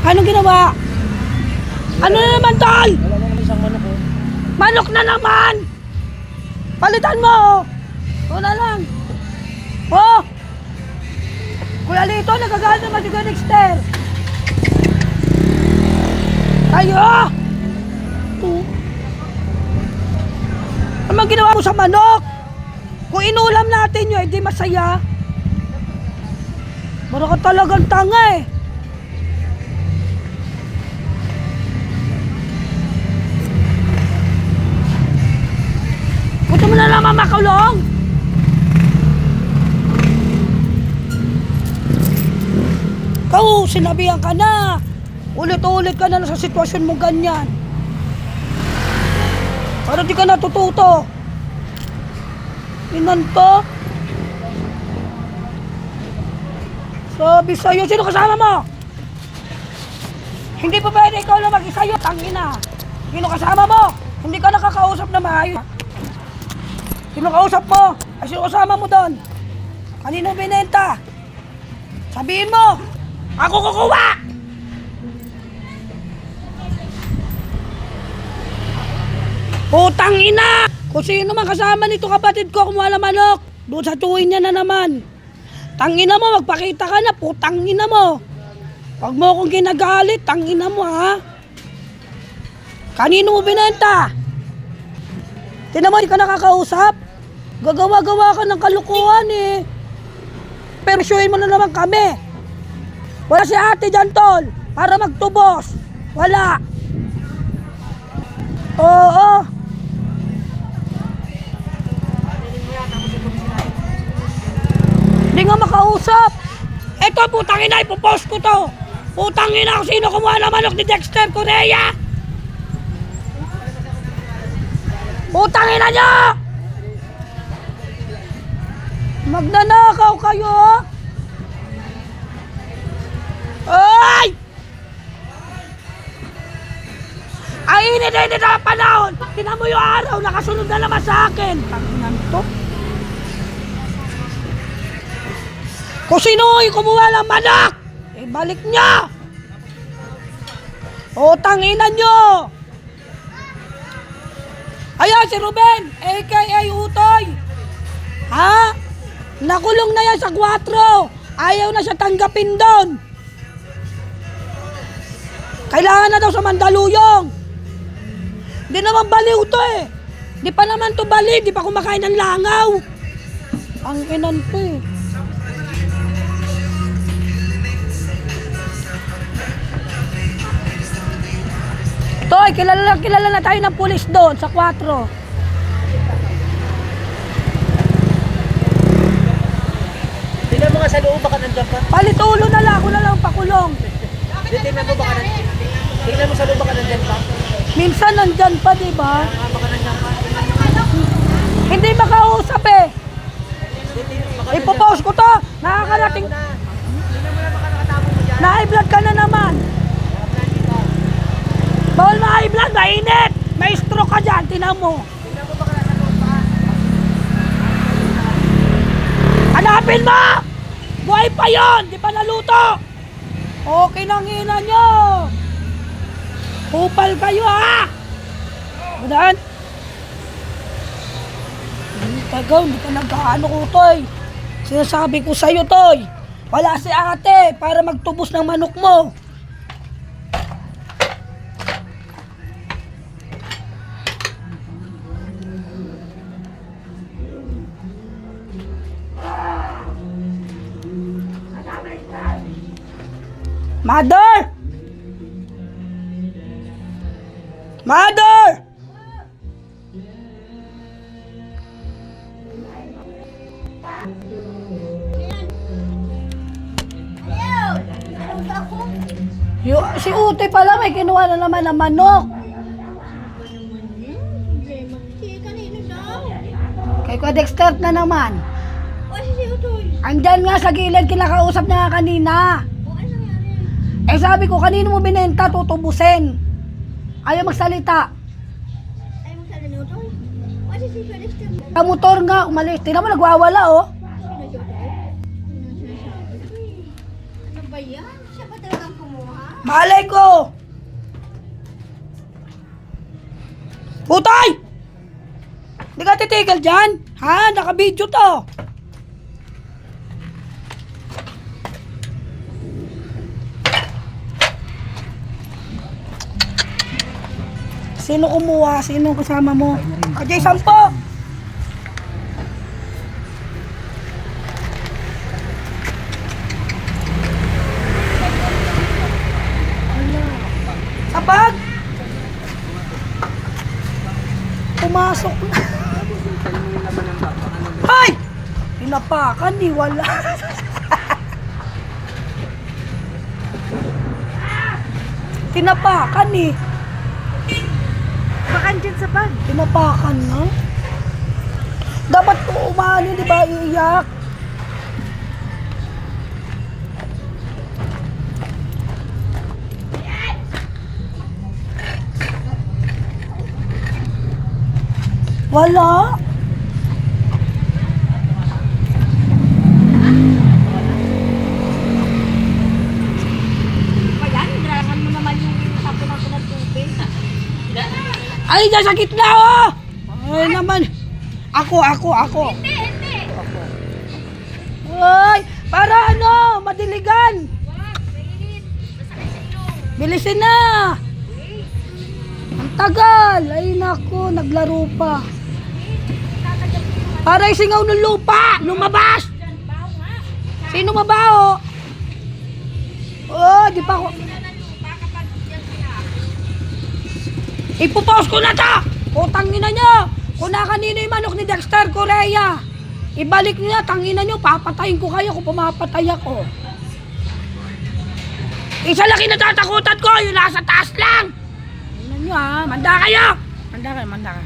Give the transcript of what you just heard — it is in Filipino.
Anong ginawa? Ano na naman, tol? Wala na naman isang manok, oh. Manok na naman! Palitan mo, oh! O na lang. Oh! Kuya Lito, nagagalit naman si Kuya Dexter. Tayo! Ano bang ginawa mo sa manok? Kung inulam natin yun, hindi masaya. Para ka talagang tanga eh. Gusto mo na naman makulong? Ikaw, sinabihan ka na. Ulit-ulit ka na sa sitwasyon mo ganyan. Para di ka natututo. Inan to. Sabi sa'yo, sino kasama mo? Hindi pa pwede ikaw lang mag-isa yun. Tangina. Sino kasama mo? Hindi ka nakakausap na maayos. Sino kausap mo? Ay, sino kasama mo doon? Kanino binenta? Sabihin mo. Ako kukuha! Putang ina! Kung sino man kasama nito kapatid ko kumuha ng manok, doon sa tuwing niya na naman. Tangina mo, magpakita ka na, putang ina mo. Huwag mo akong ginagalit, tangina mo ha. Kanino mo binenta? Tinan mo, di ka nakakausap? Gagawa-gawa ka ng kalukuhan eh. Pero syuhin mo na naman kami. Wala si ate dyan, tol, para magtubos. Wala. Oo. Hindi nga makausap. Eto, putang ina, ipopost ko to. Putang ina kung sino kumuha ng manok ni Dexter Correa. Putang ina nyo! Magnanakaw kayo. Ay! Ay, init na panahon. Tingnan mo yung araw, nakasunod na naman sa akin. Tanginan to. Kung sino yung kumuha ng manok, eh balik niya. O, tanginan nyo. Ayan, si Ruben, a.k.a. Utoy. Ha? Nakulong na yan sa 4. Ayaw na siya tanggapin doon. Kailangan na daw sa Mandaluyong. Di naman baliw to eh. Di pa naman to baliw, di pa kumakain ng langaw. Ang inan to eh. Toy, kilala na tayo ng pulis doon sa 4. Tingnan mo nga sa loob, baka nandiyan pa. Palit ulo na lang, ako na lang pakulong. Tingnan mo baka nandiyan. Tingnan mo sa loob, baka nandiyan pa. Minsan nandyan pa, di ba? Baka nandiyan pa. Hindi makausap eh. Ipopost ko to. Nakakarating. Tingnan mo na baka nakatago mo dyan. Na-high blood ka na naman. Bawal ma-high blood, mainit. May stroke ka dyan, tinan mo. Tingnan mo baka nasa loob pa. Hanapin mo! Buhay pa yon, di pa naluto. Okay nang hina nyo. Kupal kayo ha! Madaan? Tagaw, hindi ka nag-ano ko, Toy. Sinasabi ko sa'yo, Toy. Wala si ate para magtubos ng manok mo. Mother! Mother! Si Utoy pala may kinuha na naman ng manok. Kanino daw? Kay Kuya Dexter na naman. O, si Utoy. Andyan nga sa gilid, kinakausap niya nga kanina. O, ano nangyari? Eh sabi ko, kanino mo binenta, tutubusin. Ayaw magsalita. Ay, magsabi ni Utoy. O, si Felix ka. Ang motor nga, umalis. Tingnan mo, nagwawala oh. Sino si Utoy? Ano sinasabi? Ano ba yan? Siya ba talagang kumuha? Malay ko! Putay! Hindi ka titigil dyan? Ha? Naka-video to. Sino kumuha? Sino kasama mo? Ajay, 10. Sa bag? Pumasok na. Ay! Pinapakan ni wala. Tinapakan eh. Baka dyan sa bag. Tinapakan na. Dapat ko umano, di ba? Iiyak. Wala. Ayan, dragan mo naman yung tapunan ko ng tubig. Ay, dyan sa gitna, oh! Ay, naman. Ako. Hindi. Ay, para ano, madiligan. Wag, mainit. Masakit sa ilong. Bilisin na. Ang tagal. Ay, naku, naglaro pa. Tatagal ko yung Para isingaw ng lupa. Lumabas. dyan. Baho nga. Sino mabaho? Oh, di pa ako. Sila ng lupa kapag dyan sila. Ipopost ko na to! Utang ina nyo! Kung na kanino yung manok ni Dexter Correa, ibalik niya, tangina nyo, papatayin ko kayo kung pumapatay ako. Isa lang kinatatakutan ko, yung nasa taas lang! Tingnan nyo ha, manda kayo! Manda ka.